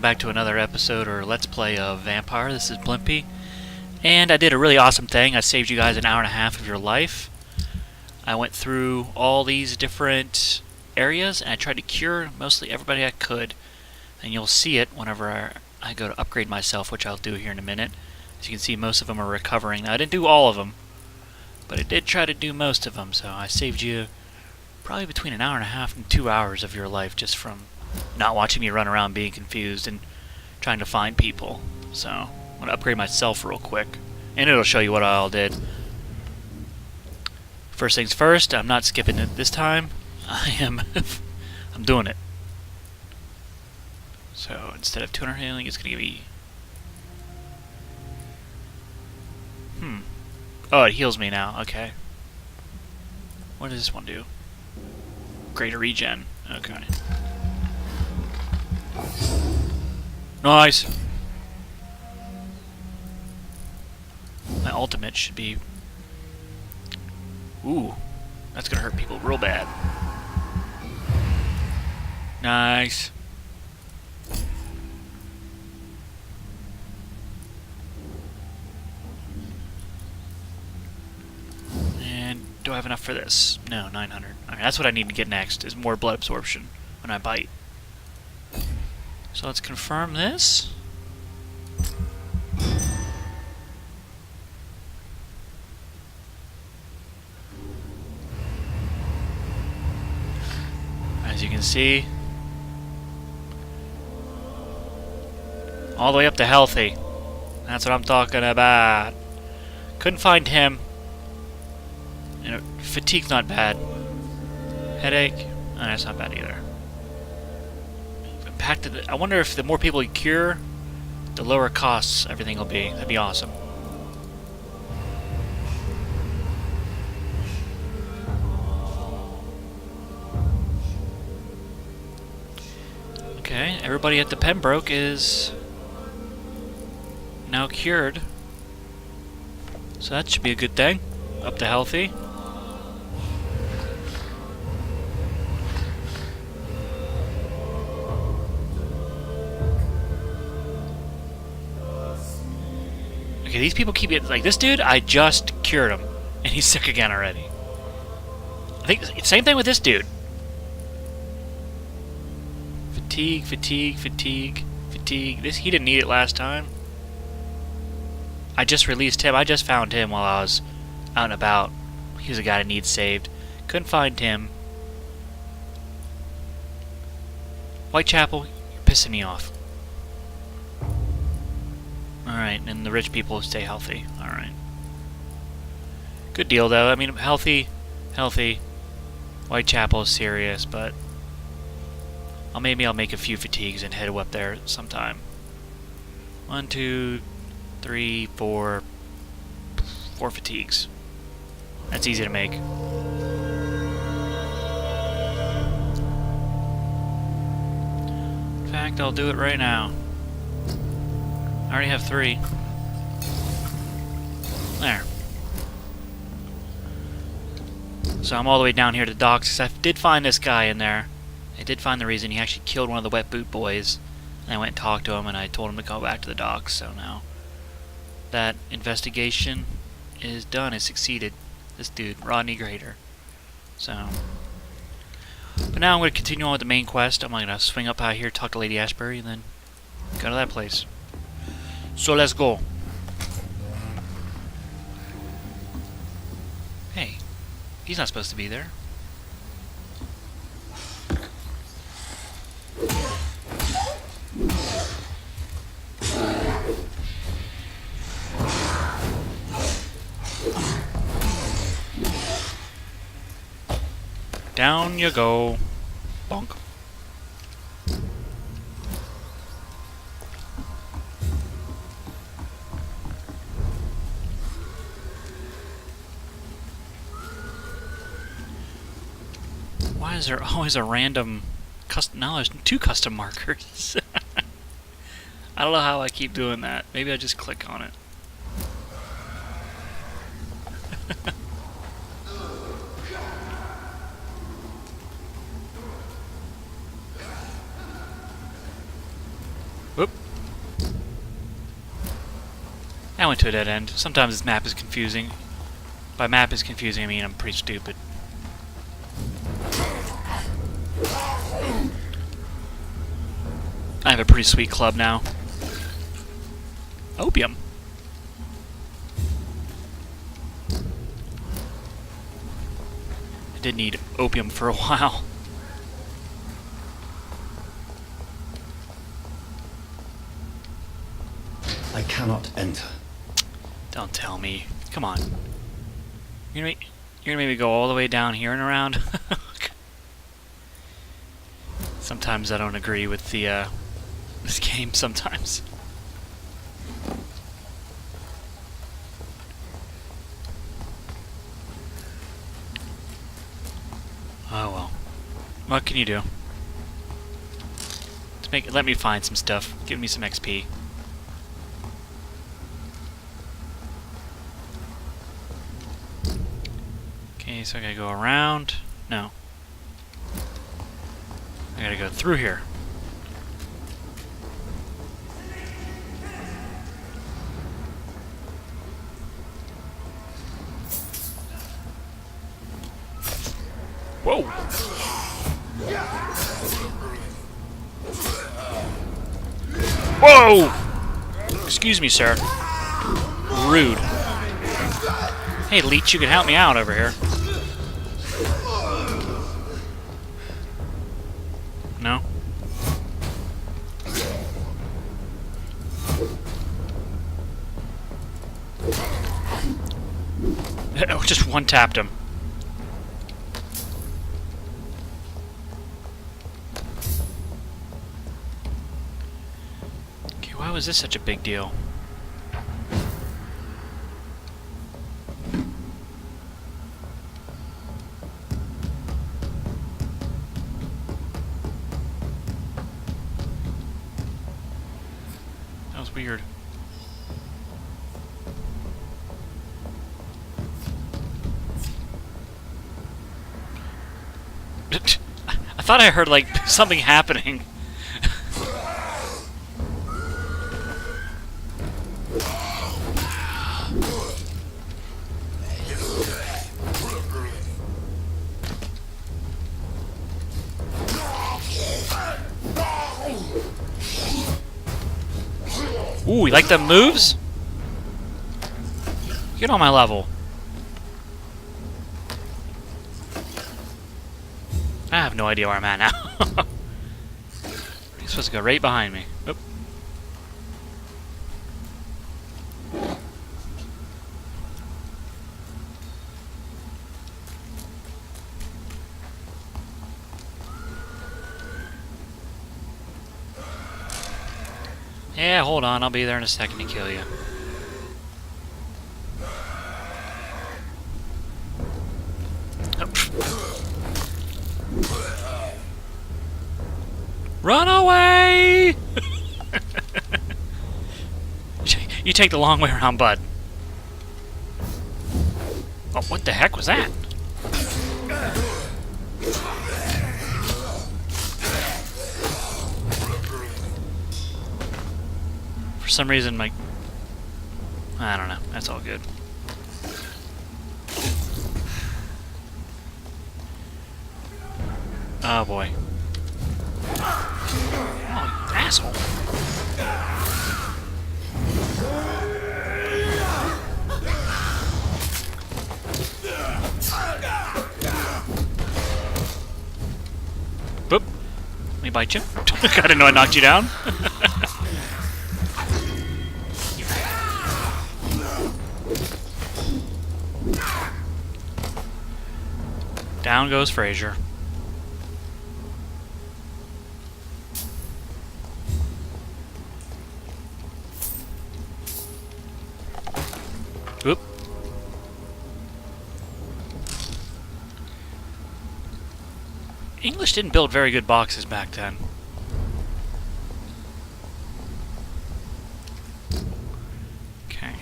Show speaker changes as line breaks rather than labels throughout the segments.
back to another episode or Let's Play of Vampyr. This is Blimpy, and I did a really awesome thing. I saved you guys an hour and a half of your life. I went through all these different areas, and I tried to cure mostly everybody I could, and you'll see it whenever I go to upgrade myself, which I'll do here in a minute. As you can see, most of them are recovering. Now, I didn't do all of them, but I did try to do most of them, so I saved you probably between an hour and a half and 2 hours of your life just from not watching me run around being confused and trying to find people. So I'm going to upgrade myself real quick, and it'll show you what I all did. First things first, I'm not skipping it this time. I'm doing it. So instead of 200 healing, it's going to give me... Oh, it heals me now. Okay. What does this one do? Greater regen. Okay. Nice! My ultimate should be... Ooh. That's gonna hurt people real bad. Nice. And do I have enough for this? No, 900. Okay, that's what I need to get next, is more blood absorption when I bite. So let's confirm this. As you can see, all the way up to healthy. That's what I'm talking about. Couldn't find him. You know, fatigue's not bad. Headache? Oh, that's not bad either. I wonder if the more people you cure, the lower costs everything will be. That'd be awesome. Okay, everybody at the Pembroke is now cured. So that should be a good thing. Up to healthy. Okay, these people keep getting... Like, this dude, I just cured him, and he's sick again already. I think... Same thing with this dude. Fatigue, fatigue, fatigue, fatigue. He didn't need it last time. I just released him. I just found him while I was out and about. He was a guy that needs saved. Couldn't find him. Whitechapel, you're pissing me off. Alright, and the rich people stay healthy. Alright. Good deal, though. I mean, healthy. Whitechapel is serious, but... maybe I'll make a few fatigues and head up there sometime. 1, 2, 3, 4... 4 fatigues. That's easy to make. In fact, I'll do it right now. I already have 3. There. So I'm all the way down here to the docks, because I did find this guy in there. I did find the reason he actually killed one of the wet boot boys. And I went and talked to him, and I told him to go back to the docks. So now that investigation is done. It succeeded. This dude, Rodney Grader. So, but now I'm going to continue on with the main quest. I'm going to swing up out here, talk to Lady Ashbury, and then go to that place. So let's go. Hey, he's not supposed to be there. Down you go. Bonk. Why is there always a random custom? Now there's 2 custom markers. I don't know how I keep doing that. Maybe I just click on it. Whoop. I went to a dead end. Sometimes this map is confusing. By map is confusing, I mean I'm pretty stupid. I have a pretty sweet club now. Opium. I did need opium for a while.
I cannot enter.
Don't tell me. Come on. You're gonna make me go all the way down here and around? Sometimes I don't agree with the this game sometimes. Oh well. What can you do? Let me find some stuff. Give me some XP. Okay, so I gotta go around. No. I gotta go through here. Whoa! Whoa! Excuse me, sir. Rude. Hey, leech, you can help me out over here. No? Oh, just one-tapped him. Okay, why was this such a big deal? That was weird. I thought I heard, like, something happening. Ooh, you like them moves? Get on my level. I have no idea where I'm at now. You're supposed to go right behind me. Oop. Yeah, hold on. I'll be there in a second to kill you. Run away! You take the long way around, bud. Oh, what the heck was that? For some reason, my... I don't know. That's all good. Oh, boy. Oh, asshole. Boop. Let me bite you. I didn't know I knocked you down. Down goes Fraser. Oop. English didn't build very good boxes back then. Okay.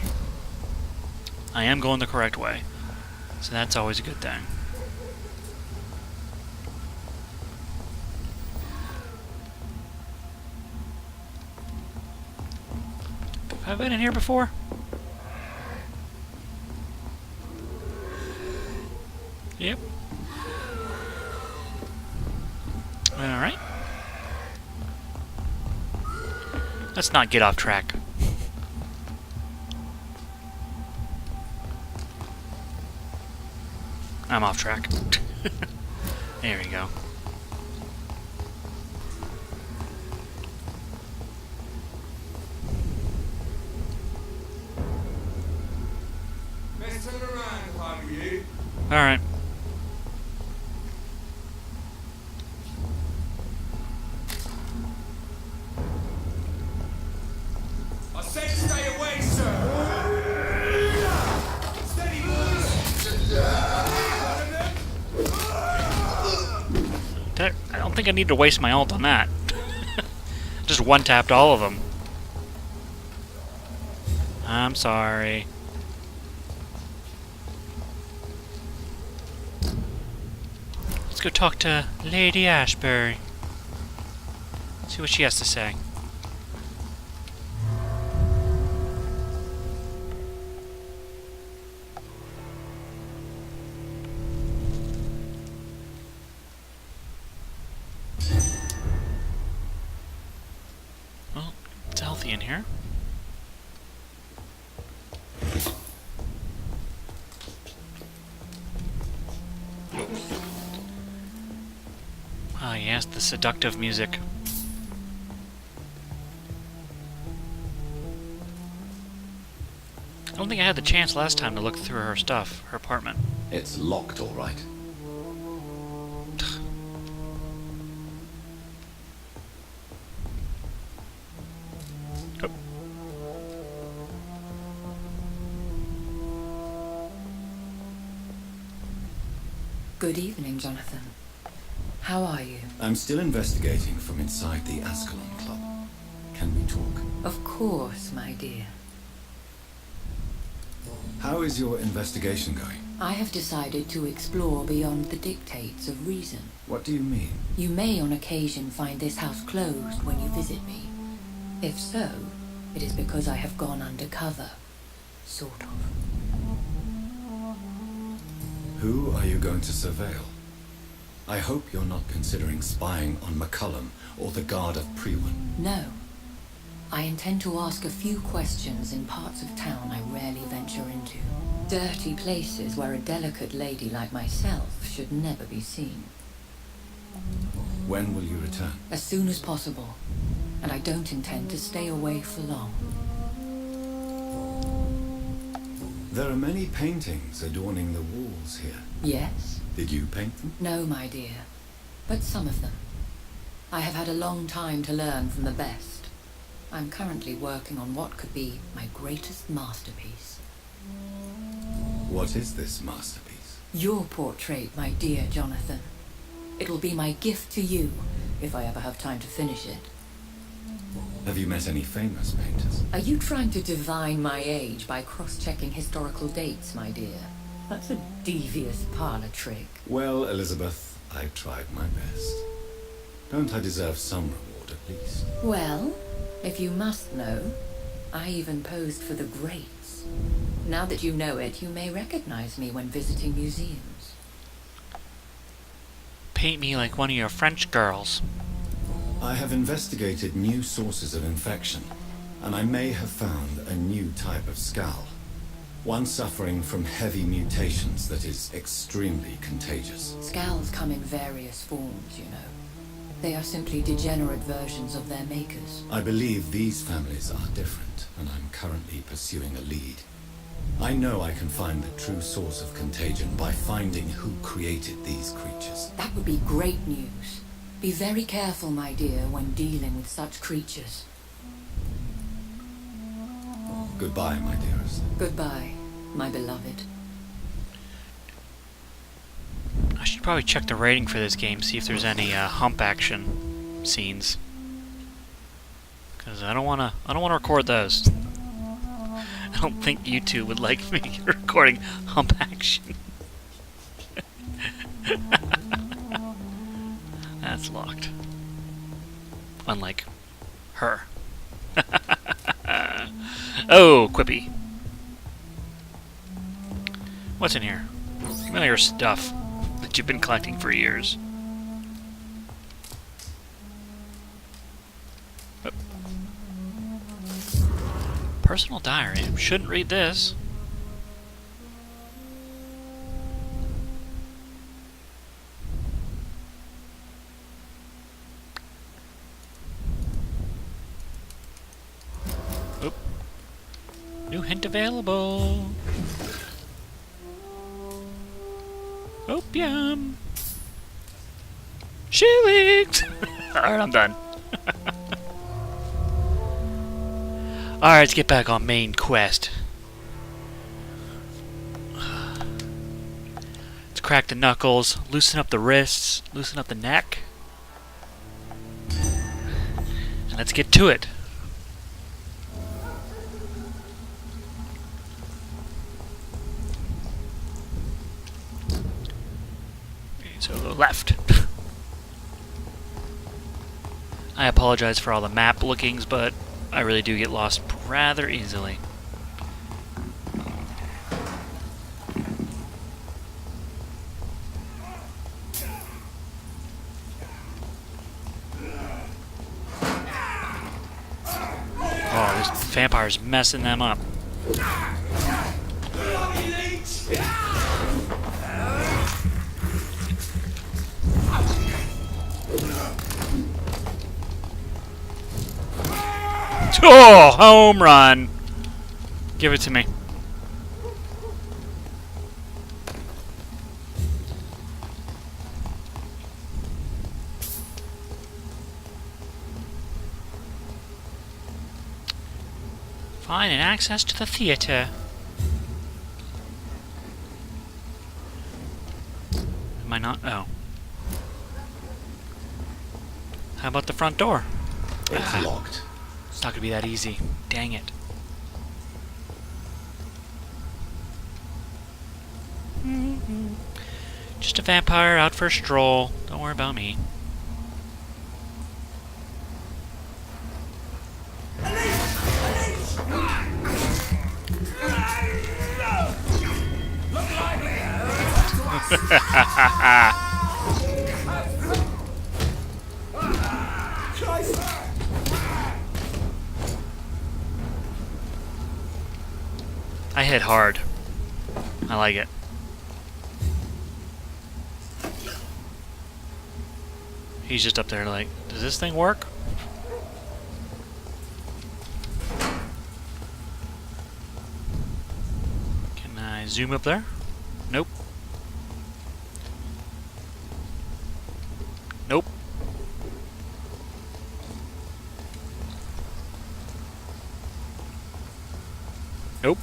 I am going the correct way, so that's always a good thing. Have I been in here before? Yep. Alright. Let's not get off track. I'm off track. There we go.
Let's turn around if I were you.
Alright.
I said stay away, sir. Steady, boys.
I don't think I need to waste my ult on that. Just one-tapped all of them. I'm sorry. Let's go talk to Lady Ashbury. See what she has to say. Well, it's healthy in here. Ah, yes, the seductive music. I don't think I had the chance last time to look through her stuff, her apartment.
It's locked, all right.
Oh.
Good evening, Jonathan. How are you?
I'm still investigating from inside the Ascalon Club. Can we talk?
Of course, my dear.
How is your investigation going?
I have decided to explore beyond the dictates of reason.
What do you mean?
You may on occasion find this house closed when you visit me. If so, it is because I have gone undercover. Sort of.
Who are you going to surveil? I hope you're not considering spying on McCullum or the Guard of Prewen.
No. I intend to ask a few questions in parts of town I rarely venture into. Dirty places where a delicate lady like myself should never be seen.
When will you return?
As soon as possible. And I don't intend to stay away for long.
There are many paintings adorning the walls here.
Yes?
Did you paint them?
No, my dear. But some of them. I have had a long time to learn from the best. I'm currently working on what could be my greatest masterpiece.
What is this masterpiece?
Your portrait, my dear Jonathan. It'll be my gift to you, if I ever have time to finish it.
Have you met any famous painters?
Are you trying to divine my age by cross-checking historical dates, my dear? That's a devious parlor trick.
Well, Elizabeth, I tried my best. Don't I deserve some reward at least?
Well, if you must know, I even posed for the greats. Now that you know it, you may recognize me when visiting museums.
Paint me like one of your French girls.
I have investigated new sources of infection, and I may have found a new type of skull. One suffering from heavy mutations that is extremely contagious.
Scowls come in various forms, you know. They are simply degenerate versions of their makers.
I believe these families are different, and I'm currently pursuing a lead. I know I can find the true source of contagion by finding who created these creatures.
That would be great news. Be very careful, my dear, when dealing with such creatures.
Goodbye, my dearest.
Goodbye, my beloved.
I should probably check the rating for this game, see if there's any hump action scenes. Because I don't wanna record those. I don't think YouTube would like me recording hump action. That's locked. Unlike her. Oh, quippy. What's in here? Familiar stuff that you've been collecting for years. Oh. Personal diary. Shouldn't read this. Oop. New hint available. Opium. Shillings. Alright, I'm done. Alright, let's get back on main quest. Let's crack the knuckles, loosen up the wrists, loosen up the neck. And let's get to it. So left. I apologize for all the map lookings, but I really do get lost rather easily. Oh, this vampire's messing them up. Oh, home run. Give it to me. Fine, and access to the theater. Am I not? Oh. How about the front door?
It's locked.
It's not gonna be that easy. Dang it. Just a vampire out for a stroll. Don't worry about me. I hit hard. I like it. He's just up there like, does this thing work? Can I zoom up there? Nope. Nope. Nope.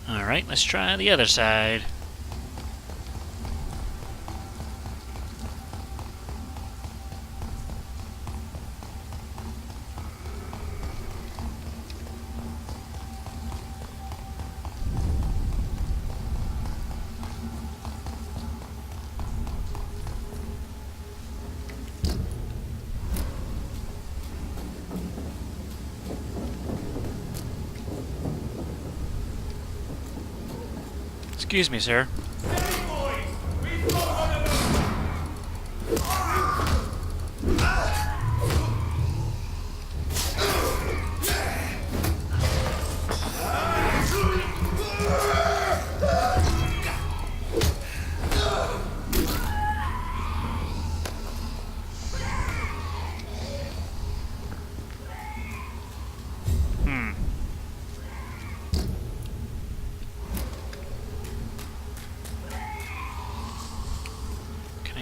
Alright, let's try the other side. Excuse me, sir.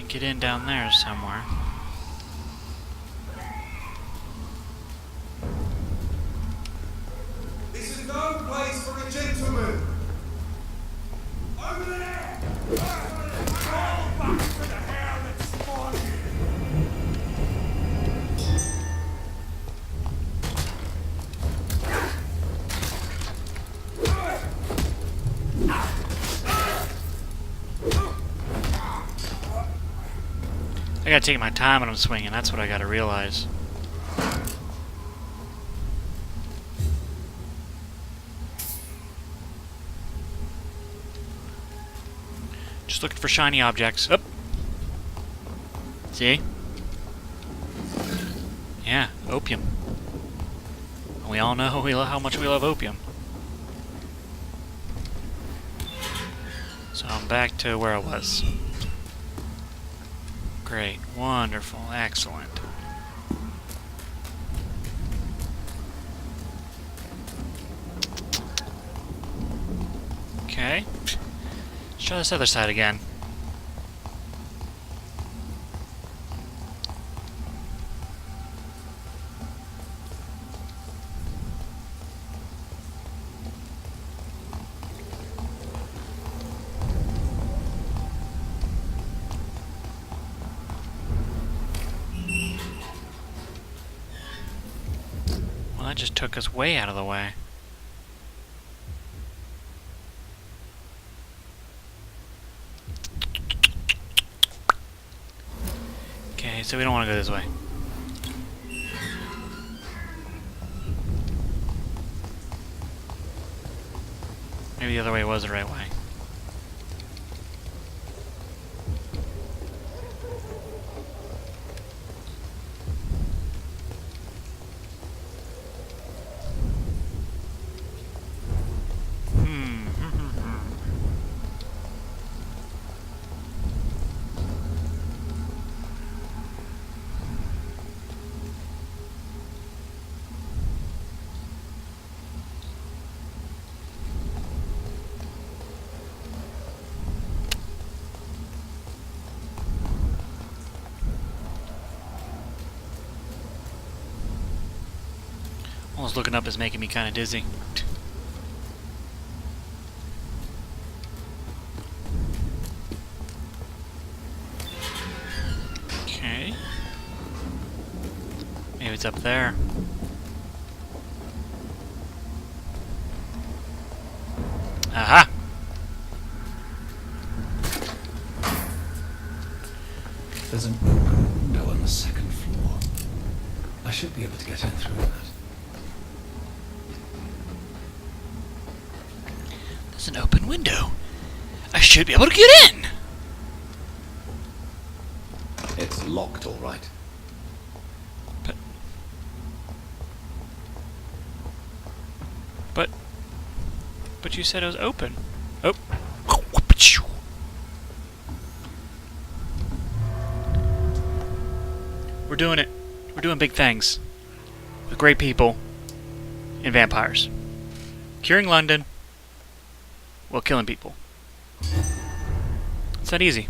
Get in down there somewhere.
This is no place for a gentleman. Over there! Fall back for the hair that's spawned you.
I gotta take my time when I'm swinging, that's what I gotta realize. Just looking for shiny objects. Up. See? Yeah, opium. We all know how much we love opium. So I'm back to where I was. Great, wonderful, excellent. Okay. Let's try this other side again. Well, that just took us way out of the way. Okay, so we don't want to go this way. Maybe the other way was the right way. Almost looking up is making me kind of dizzy. Okay. Maybe it's up there. Aha!
There's an open window on the second floor. I should be able to get in through that.
There's an open window. I should be able to get in!
It's locked, all right.
But you said it was open. Oh. We're doing it. We're doing big things. With great people. And vampires. Curing London. While killing people. It's not easy.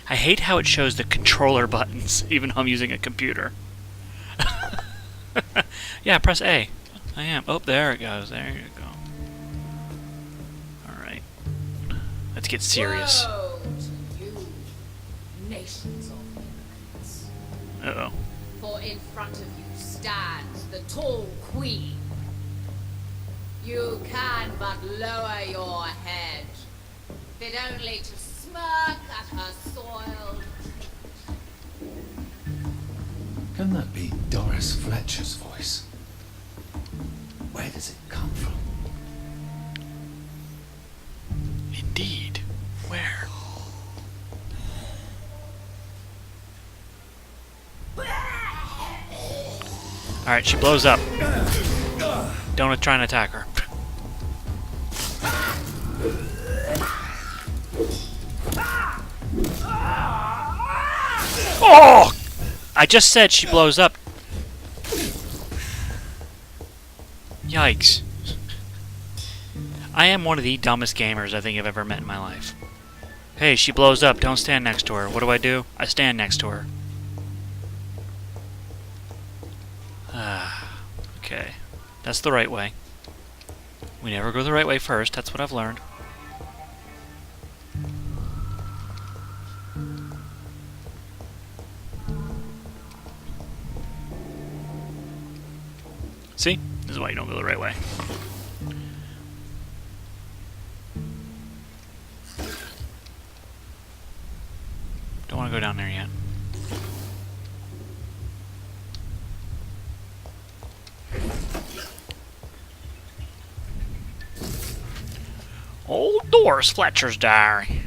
I hate how it shows the controller buttons, even though I'm using a computer. Yeah, press A. I am. Oh, there it goes. There you go. Alright. Let's get serious.
Woe to you, nations of immigrants.
Uh-oh.
For in front of you stands the tall queen. You can but lower your head, fit only to smirk at her soiled.
Can that be Doris Fletcher's voice? Where does it come from?
Indeed. Where? Alright, she blows up. Don't try and attack her. Oh! I just said she blows up. Yikes. I am one of the dumbest gamers I think I've ever met in my life. Hey, she blows up. Don't stand next to her. What do? I stand next to her. Okay. That's the right way. We never go the right way first. That's what I've learned. See? This is why you don't go the right way. down there yet. Old Doris Fletcher's diary.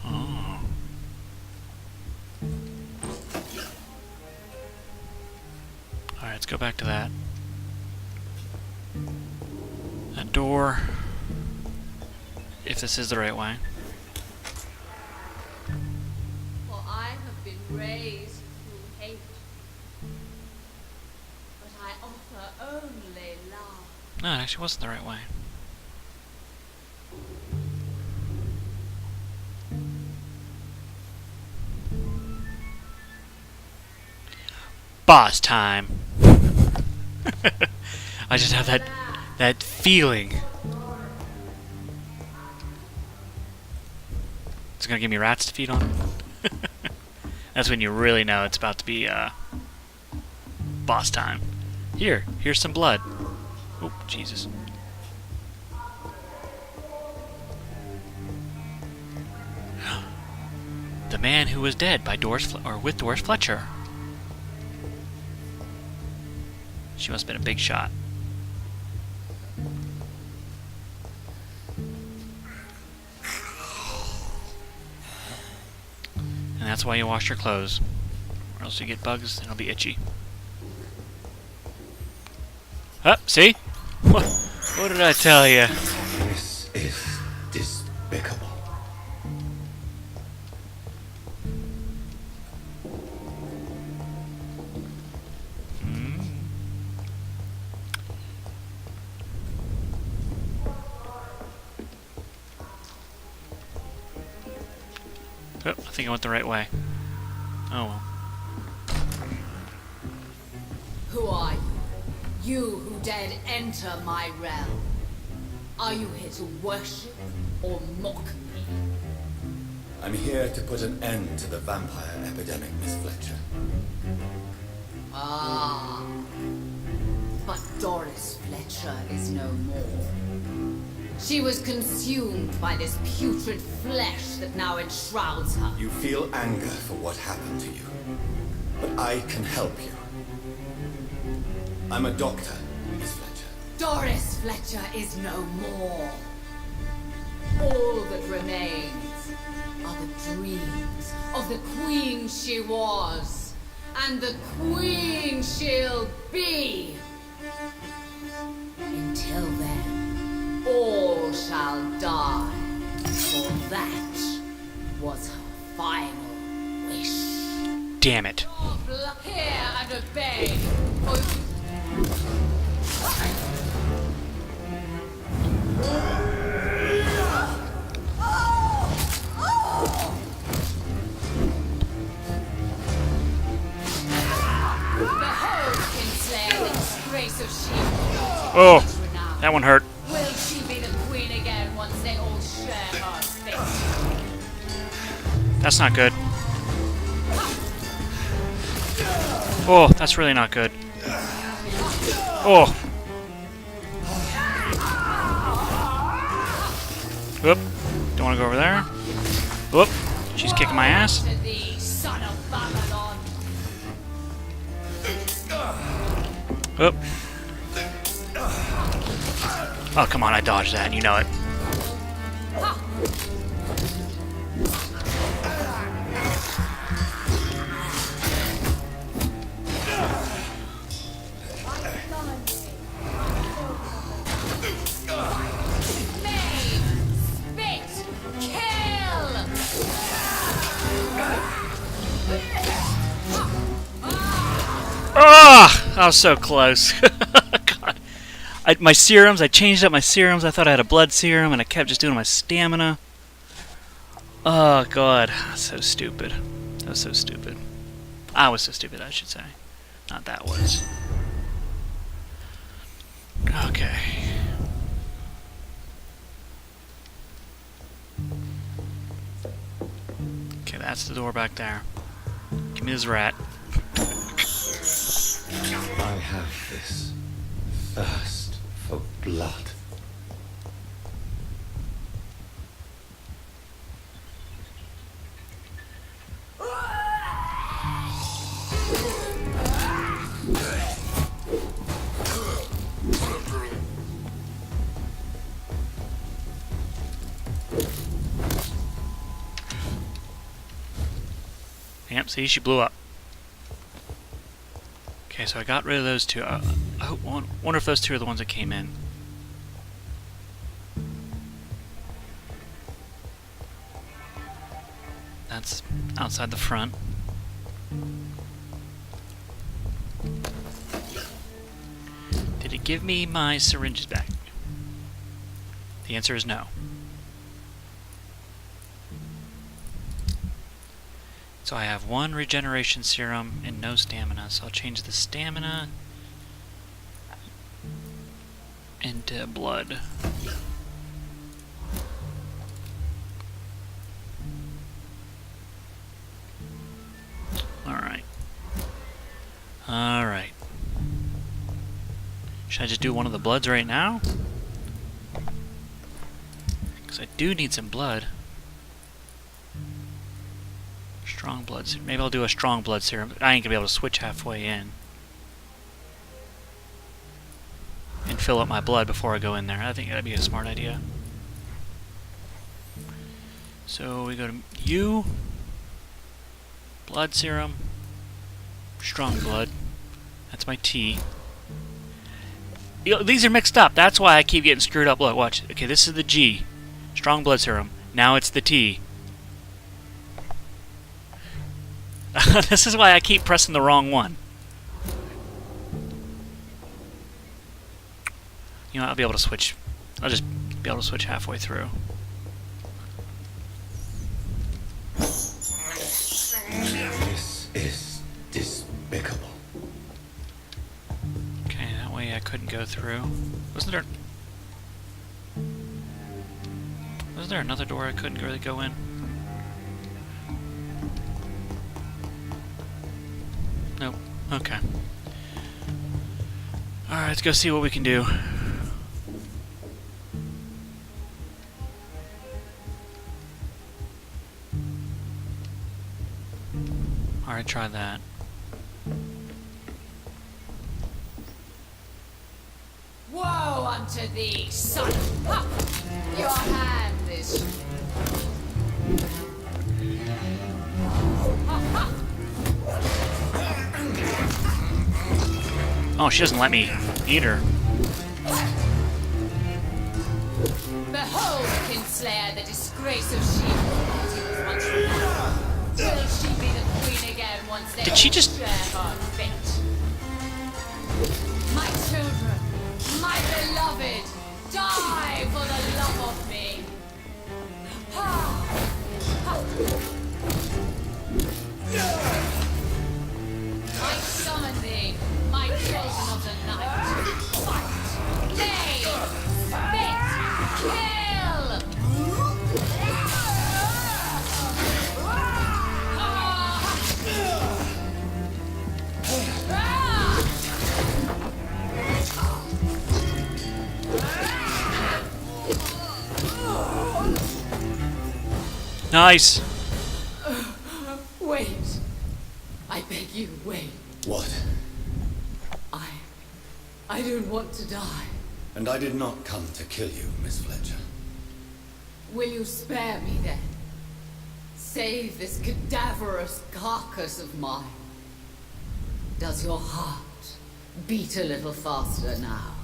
Oh. Alright, let's go back to that. That door. If this is the right way.
For I have been raised through hate, but I offer only love.
No, it actually wasn't the right way. Boss time. I just have that feeling. It's gonna give me rats to feed on. That's when you really know it's about to be boss time. Here's some blood. Oh, Jesus. The man who was dead by with Doris Fletcher. She must have been a big shot. And that's why you wash your clothes. Or else you get bugs and it'll be itchy. See? What did I tell you?
This is despicable.
Oh, I think I went the right way. Oh well.
Who are you? You who dared enter my realm. Are you here to worship or mock me?
I'm here to put an end to the vampire epidemic, Miss Fletcher.
Ah. But Doris Fletcher is no more. She was consumed by this putrid flesh that now enshrouds her.
You feel anger for what happened to you, but I can help you. I'm a doctor, Miss Fletcher.
Doris Fletcher is no more. All that remains are the dreams of the queen she was, and the queen she'll be. Until then, all shall die, for that was her final wish.
Damn it.
Hear and obey, or
Oh, that one hurt.
Will she be the queen again once they all share her fate?
That's not good. Oh, that's really not good. Oh. Whoop. Don't want to go over there. Whoop. She's kicking my ass.
To thee, son of Babylon.
Whoop. Oh, come on, I dodged that, you know it. Ah! I was so close. God. My serums, I changed up my serums. I thought I had a blood serum, and I kept just doing my stamina. Oh, God. So stupid. That was so stupid. I was so stupid, I should say. Not that was. Okay. Okay, that's the door back there. Give me this rat.
I have this thirst for blood.
Yep, see, she blew up. Okay, so I got rid of those two. I wonder if those two are the ones that came in. That's outside the front. Did it give me my syringes back? The answer is no. So I have 1 regeneration serum and no stamina, so I'll change the stamina into blood. Alright. Alright. Should I just do one of the bloods right now? Because I do need some blood. Strong blood serum. Maybe I'll do a strong blood serum. I ain't gonna be able to switch halfway in and fill up my blood before I go in there. I think that'd be a smart idea. So we go to U, blood serum, strong blood. That's my T. These are mixed up. That's why I keep getting screwed up. Look, watch. Okay, this is the G, strong blood serum. Now it's the T. This is why I keep pressing the wrong one. You know, I'll be able to switch. I'll just be able to switch halfway through.
This is despicable.
Okay, that way I couldn't go through. Wasn't there another door I couldn't really go in? Nope. Okay. Alright, let's go see what we can do. Alright, try that.
Woe unto thee, son of pup! Your hand is...
Oh, she doesn't let me eat her.
Behold, Kinslayer, the disgrace of she-wolf once removed. Will she be the queen again once they
Did she just...
share her fate? My children, my beloved, die for the love of me. I summon thee, my children of the night. Fight, lay, spit, kill!
Nice!
Wait. I beg you, wait.
What?
I don't want to die.
And I did not come to kill you, Miss Fletcher.
Will you spare me then? Save this cadaverous carcass of mine. Does your heart beat a little faster now?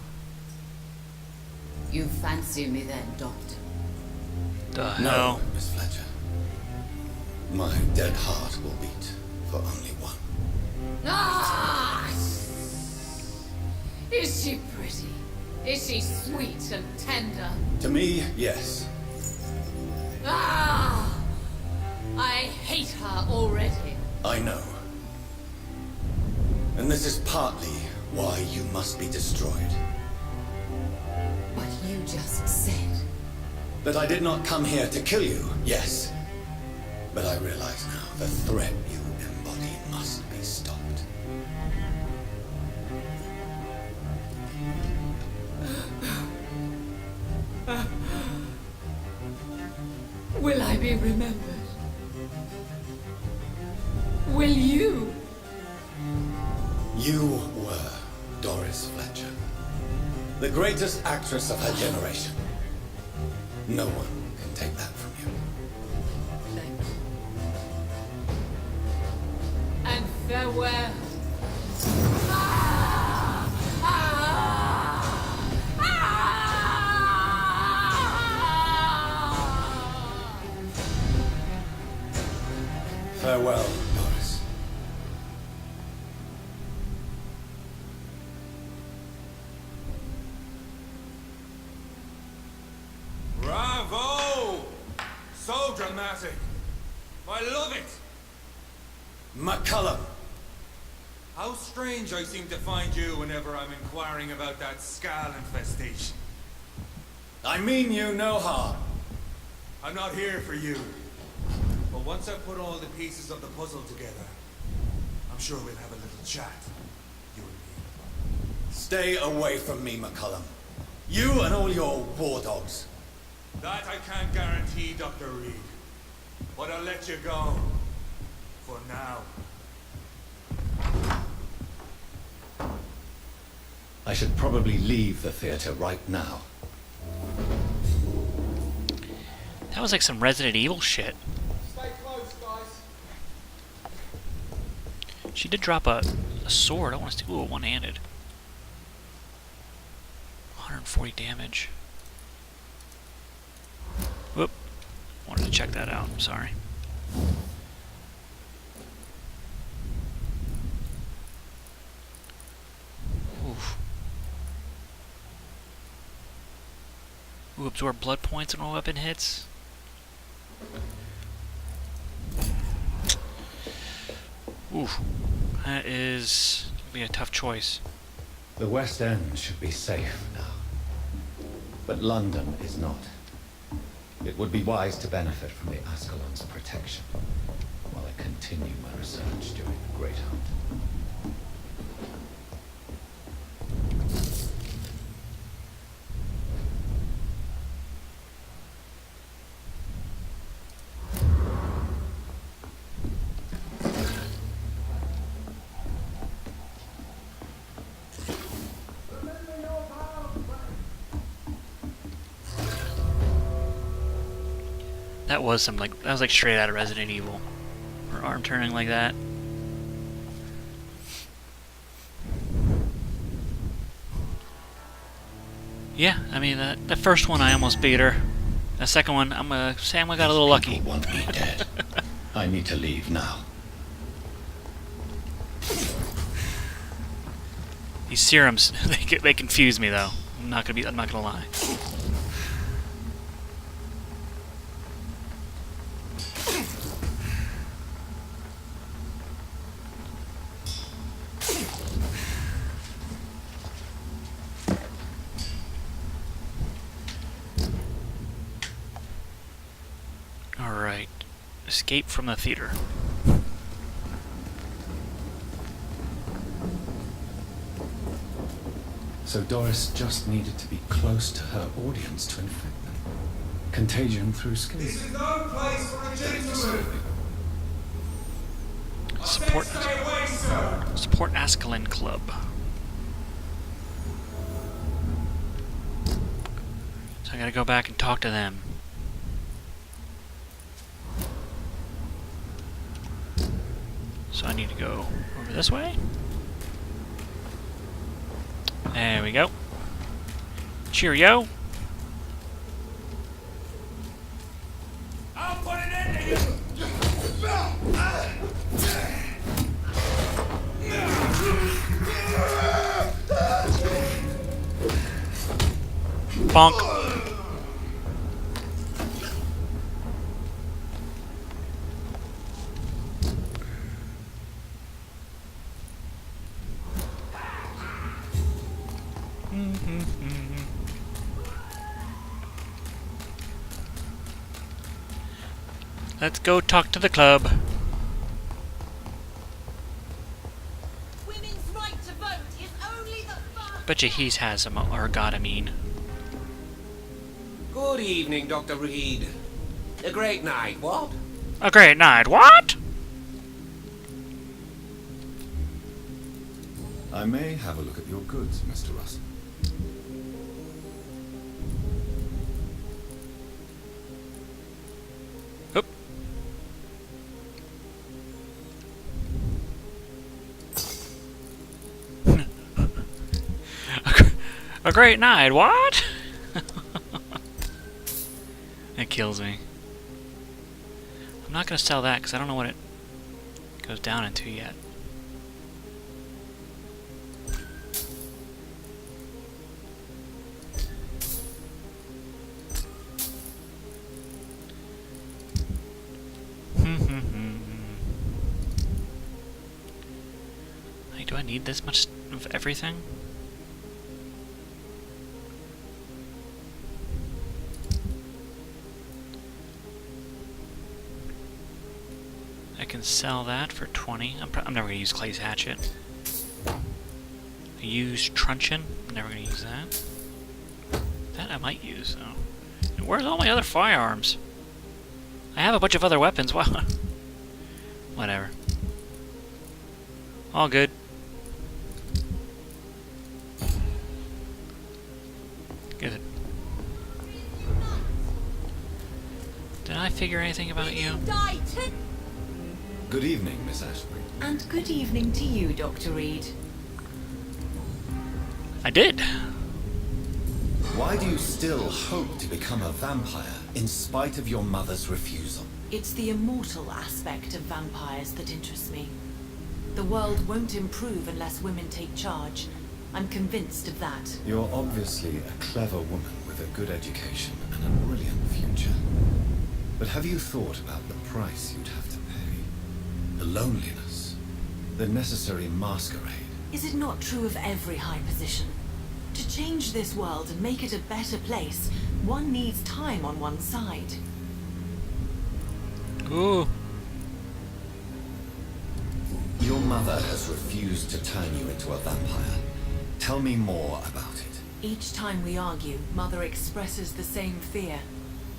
You fancy me then, Doctor?
The
No,
hell?
Miss Fletcher. My dead heart will beat for only one.
Ah! Is she pretty? Is she sweet and tender?
To me, yes.
Ah! I hate her already.
I know. And this is partly why you must be destroyed.
But you just said...
That I did not come here to kill you, yes. But I realize now the threat you embody must be stopped.
be remembered? Will you?
You were Doris Fletcher, the greatest actress of her generation. No one can take that from you.
Thanks. And farewell.
Farewell, Doris.
Bravo! So dramatic. I love it.
McCullum.
How strange I seem to find you whenever I'm inquiring about that Skal infestation.
I mean you no harm.
I'm not here for you. But once I put all the pieces of the puzzle together, I'm sure we'll have a little chat. You and me.
Stay away from me, McCullum. You and all your war dogs.
That I can't guarantee, Dr. Reed. But I'll let you go. For now.
I should probably leave the theater right now.
That was like some Resident Evil shit.
Stay close, guys.
She did drop a sword. I want to see. Ooh, one-handed. 140 damage. Whoop. Wanted to check that out. I'm sorry. Oof. Ooh, absorb blood points when all weapon hits. Oof. That is gonna be a tough choice.
The West End should be safe now. But London is not. It would be wise to benefit from the Ascalon's protection while I continue my research during the Great Hunt.
That was some like that was like straight out of Resident Evil. Her arm turning like that. Yeah, I mean the first one I almost beat her. The second one I'm gonna say I got a little lucky.
People want me dead. I need to leave now.
These serums they confuse me though. I'm not gonna lie. Alright. Escape from the theater.
So Doris just needed to be close to her audience to infect them. Contagion through skin.
This is no place for a gentleman.
Support
Stay away, sir.
Support Ascalon Club. So I gotta go back and talk to them. So I need to go over this way. There we go. Cheerio.
I'll put an end to you.
Bonk. Let's go talk to the club.
Women's right to vote is only the first.
Bet you he has some, or God, I mean.
Good evening, Dr. Reed. A great night, what?
A great night. What?
I may have a look at your goods, Mr. Russell.
Oop. A great night. What? It kills me. I'm not gonna sell that because I don't know what it goes down into yet. Hey, do I need this much of everything? I can sell that for 20. I'm never gonna use Clay's hatchet. I use truncheon. I'm never gonna use that. That I might use though. And where's all my other firearms? I have a bunch of other weapons. Wow. Whatever. All good. Good. Did I figure anything about you?
Good evening, Miss Ashbury.
And good evening to you, Dr. Reed.
I did.
Why do you still hope to become a vampire in spite of your mother's refusal?
It's the immortal aspect of vampires that interests me. The world won't improve unless women take charge. I'm convinced of that.
You're obviously a clever woman with a good education and a brilliant future. But have you thought about the price you'd have to pay? The loneliness, the necessary masquerade.
Is it not true of every high position? To change this world and make it a better place, one needs time on one side.
Ooh.
Your mother has refused to turn you into a vampire. Tell me more about it.
Each time we argue, Mother expresses the same fear.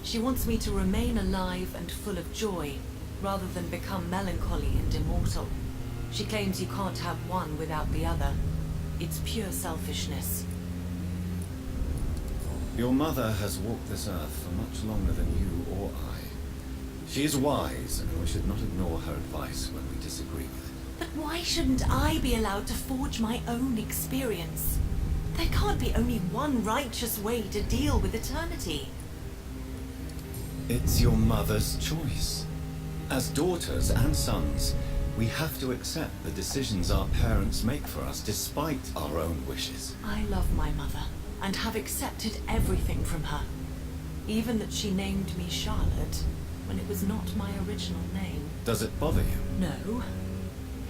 She wants me to remain alive and full of joy, rather than become melancholy and immortal. She claims you can't have one without the other. It's pure selfishness.
Your mother has walked this earth for much longer than you or I. She is wise, and we should not ignore her advice when we disagree with it.
But why shouldn't I be allowed to forge my own experience? There can't be only one righteous way to deal with eternity.
It's your mother's choice. As daughters and sons, we have to accept the decisions our parents make for us despite our own wishes.
I love my mother, and have accepted everything from her. Even that she named me Charlotte, when it was not my original name.
Does it bother you?
No.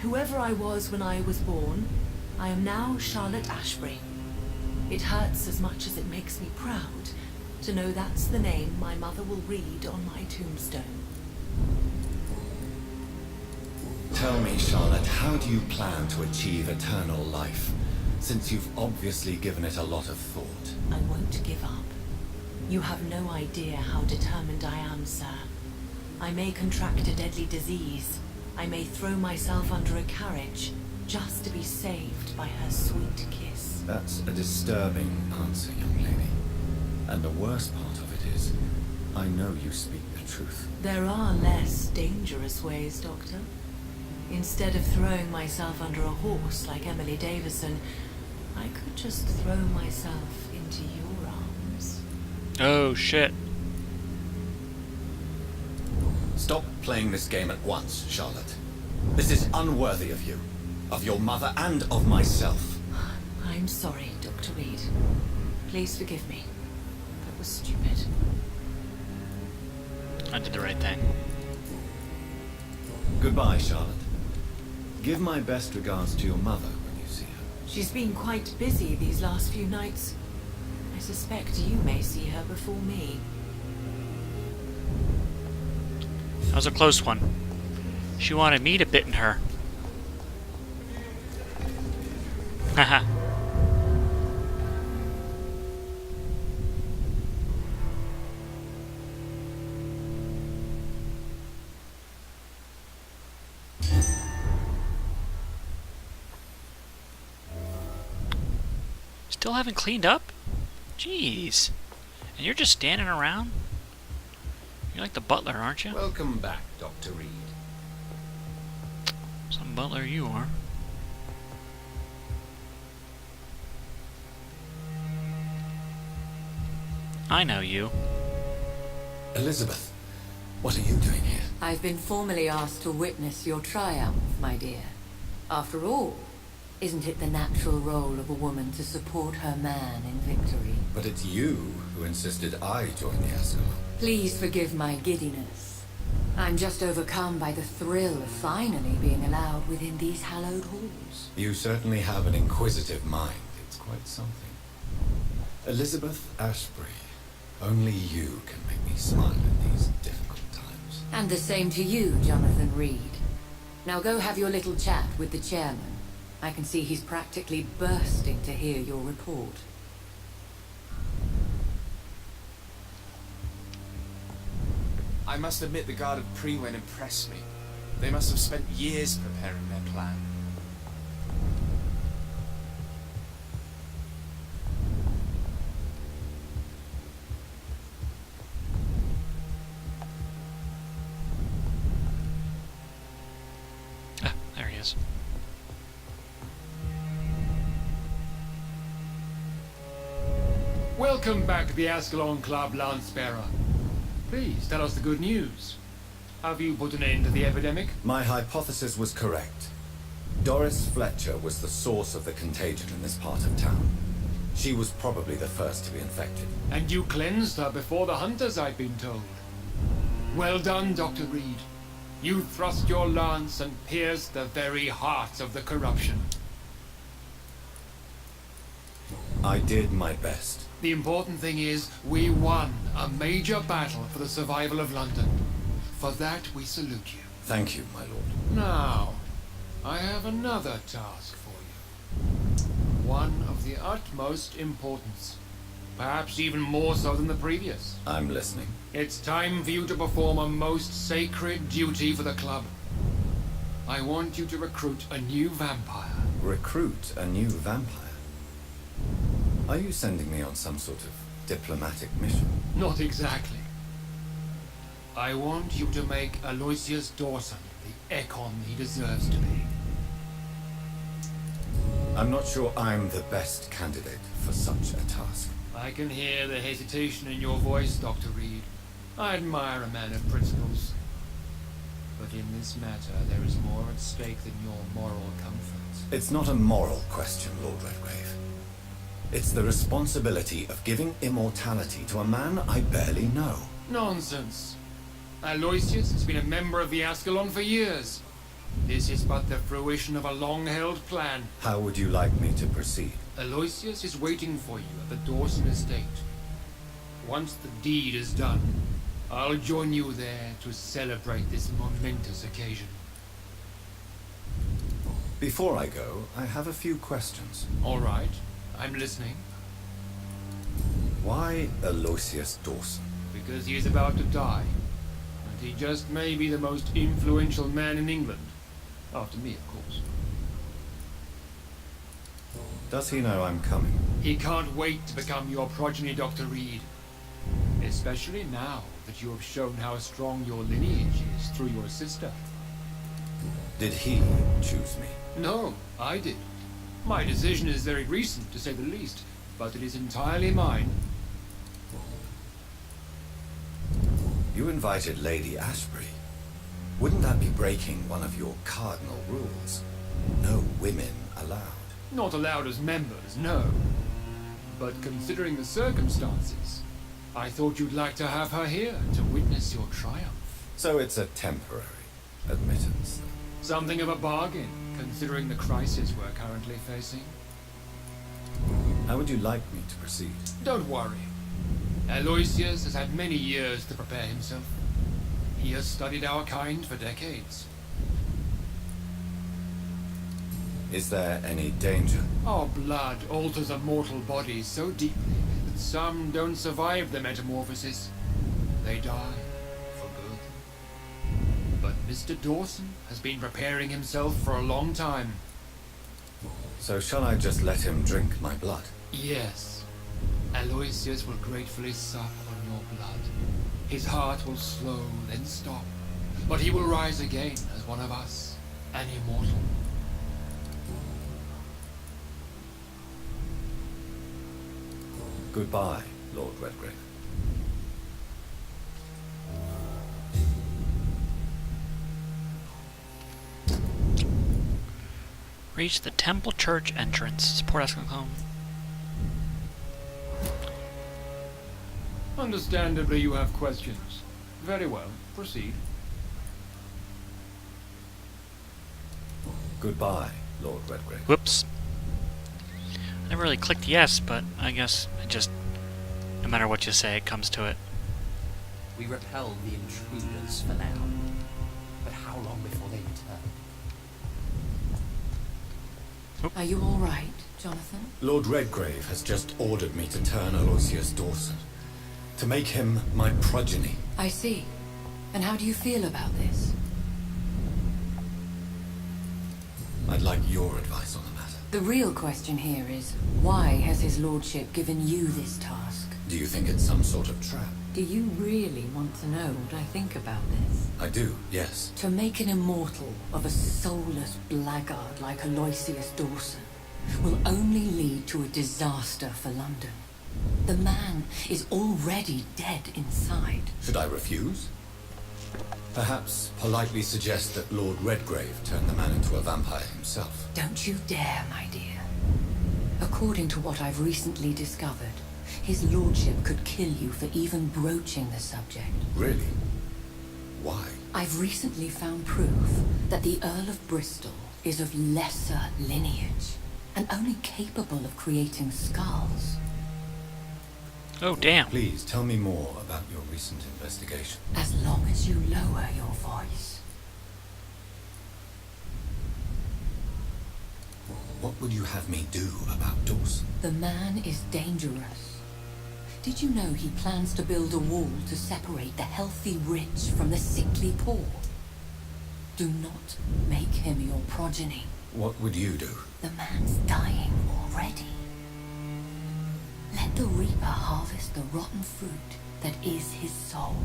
Whoever I was when I was born, I am now Charlotte Ashbury. It hurts as much as it makes me proud to know that's the name my mother will read on my tombstone.
Tell me, Charlotte, how do you plan to achieve eternal life, since you've obviously given it a lot of thought?
I won't give up. You have no idea how determined I am, sir. I may contract a deadly disease. I may throw myself under a carriage, just to be saved by her sweet kiss.
That's a disturbing answer, young lady. And the worst part of it is, I know you speak the truth.
There are less dangerous ways, Doctor. Instead of throwing myself under a horse like Emily Davison, I could just throw myself into your arms.
Oh shit.
Stop playing this game at once, Charlotte. This is unworthy of you, of your mother, and of myself.
I'm sorry, Dr. Reed. Please forgive me. That was stupid.
I did the right thing.
Goodbye, Charlotte. Give my best regards to your mother when you see her.
She's been quite busy these last few nights. I suspect you may see her before me.
That was a close one. She wanted me to bitten her. Haha. Still haven't cleaned up? Jeez. And you're just standing around? You're like the butler, aren't you?
Welcome back, Dr. Reed.
Some butler you are. I know you.
Elizabeth, what are you doing here?
I've been formally asked to witness your triumph, my dear. After all, isn't it the natural role of a woman to support her man in victory?
But it's you who insisted I join the Ascalon.
Please forgive my giddiness. I'm just overcome by the thrill of finally being allowed within these hallowed halls.
You certainly have an inquisitive mind. It's quite something. Elizabeth Ashbury, only you can make me smile in these difficult times.
And the same to you, Jonathan Reed. Now go have your little chat with the chairman. I can see he's practically bursting to hear your report.
I must admit the Guard of Prewen impressed me. They must have spent years preparing their plan.
Ah, there he is.
Welcome back to the Ascalon Club, Lance-Bearer. Please, tell us the good news. Have you put an end to the epidemic?
My hypothesis was correct. Doris Fletcher was the source of the contagion in this part of town. She was probably the first to be infected.
And you cleansed her before the hunters, I've been told. Well done, Dr. Reed. You thrust your lance and pierced the very heart of the corruption.
I did my best.
The important thing is, we won a major battle for the survival of London. For that, we salute you.
Thank you, my lord.
Now, I have another task for you. One of the utmost importance. Perhaps even more so than the previous.
I'm listening.
It's time for you to perform a most sacred duty for the club. I want you to recruit a new vampire.
Recruit a new vampire? Are you sending me on some sort of diplomatic mission?
Not exactly. I want you to make Aloysius Dawson the Ekon he deserves to be.
I'm not sure I'm the best candidate for such a task.
I can hear the hesitation in your voice, Dr. Reed. I admire a man of principles. But in this matter, there is more at stake than your moral comfort.
It's not a moral question, Lord Redgrave. It's the responsibility of giving immortality to a man I barely know.
Nonsense. Aloysius has been a member of the Ascalon for years. This is but the fruition of a long-held plan.
How would you like me to proceed?
Aloysius is waiting for you at the Dawson estate. Once the deed is done, I'll join you there to celebrate this momentous occasion.
Before I go, I have a few questions.
All right, I'm listening.
Why Aloysius Dawson?
Because he is about to die. And he just may be the most influential man in England. After me, of course.
Does he know I'm coming?
He can't wait to become your progeny, Dr. Reed. Especially now that you have shown how strong your lineage is through your sister.
Did he choose me?
No, I did. My decision is very recent, to say the least, but it is entirely mine.
You invited Lady Ashbury. Wouldn't that be breaking one of your cardinal rules? No women allowed.
Not allowed as members, no. But considering the circumstances, I thought you'd like to have her here to witness your triumph.
So it's a temporary admittance.
Something of a bargain, considering the crisis we're currently facing.
How would you like me to proceed?
Don't worry. Aloysius has had many years to prepare himself. He has studied our kind for decades.
Is there any danger?
Our blood alters a mortal body so deeply that some don't survive the metamorphosis. They die for good. But Mr. Dawson has been preparing himself for a long time.
So shall I just let him drink my blood?
Yes. Aloysius will gratefully sup on your blood. His heart will slow, then stop. But he will rise again as one of us, an immortal.
Goodbye, Lord Redgrave.
Reach the temple church entrance. Support us home.
Understandably, you have questions. Very well, proceed.
Goodbye, Lord Redgrave.
Whoops. I never really clicked yes, but I guess it just, no matter what you say, it comes to it.
We repel the intruders for now. But how long before they return?
Are you all right, Jonathan?
Lord Redgrave has just ordered me to turn Aloysius Dawson. To make him my progeny.
I see. And how do you feel about this?
I'd like your advice on the matter.
The real question here is, why has his lordship given you this task?
Do you think it's some sort of trap?
Do you really want to know what I think about this?
I do, yes.
To make an immortal of a soulless blackguard like Aloysius Dawson will only lead to a disaster for London. The man is already dead inside.
Should I refuse? Perhaps politely suggest that Lord Redgrave turn the man into a vampire himself.
Don't you dare, my dear. According to what I've recently discovered, his lordship could kill you for even broaching the subject.
Really? Why?
I've recently found proof that the Earl of Bristol is of lesser lineage and only capable of creating skulls.
Oh, damn.
Please tell me more about your recent investigation.
As long as you lower your voice.
What would you have me do about Dawson?
The man is dangerous. Did you know he plans to build a wall to separate the healthy rich from the sickly poor? Do not make him your progeny.
What would you do?
The man's dying already. Let the Reaper harvest the rotten fruit that is his soul.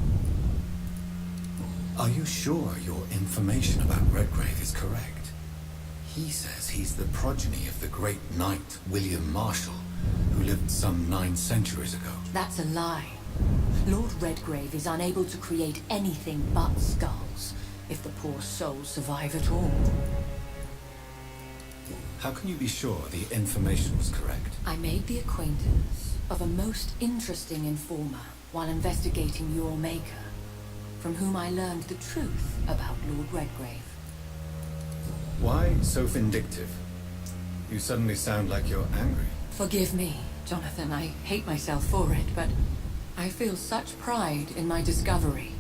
Are you sure your information about Redgrave is correct? He says he's the progeny of the great knight William Marshall, who lived some 9 centuries ago.
That's a lie. Lord Redgrave is unable to create anything but skulls, if the poor souls survive at all.
How can you be sure the information was correct?
I made the acquaintance of a most interesting informer while investigating your maker, from whom I learned the truth about Lord Redgrave.
Why so vindictive? You suddenly sound like you're angry.
Forgive me, Jonathan. I hate myself for it, but I feel such pride in my discovery.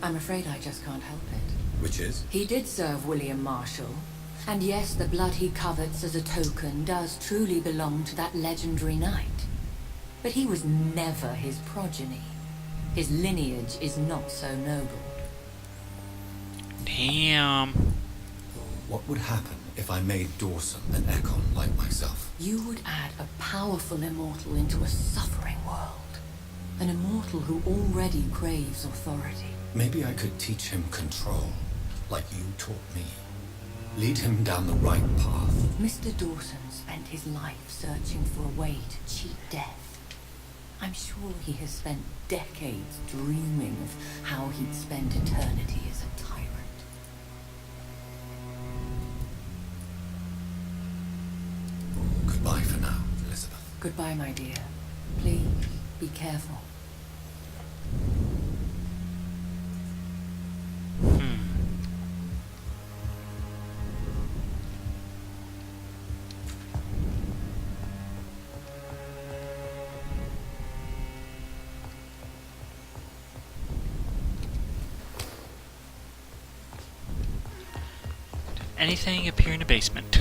I'm afraid I just can't help it.
Which is?
He did serve William Marshall. And yes, the blood he covets as a token does truly belong to that legendary knight. But he was never his progeny. His lineage is not so noble.
Damn.
What would happen if I made Dawson an Ekon like myself?
You would add a powerful immortal into a suffering world. An immortal who already craves authority.
Maybe I could teach him control, like you taught me. Lead him down the right path.
Mr. Dawson spent his life searching for a way to cheat death. I'm sure he has spent decades dreaming of how he'd spend eternity as a tyrant.
Goodbye for now, Elizabeth.
Goodbye, my dear. Please, be careful.
Anything appear in the basement?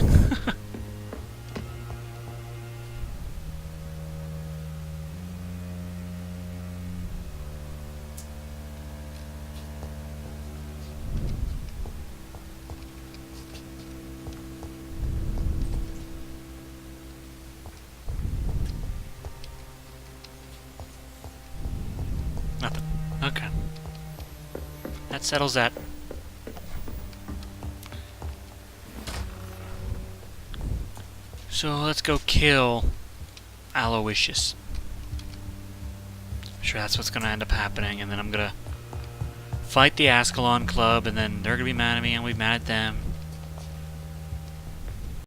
that settles that. So let's go kill Aloysius. I'm sure that's what's gonna end up happening, and then I'm gonna fight the Ascalon Club, and then they're gonna be mad at me, and we'll be mad at them.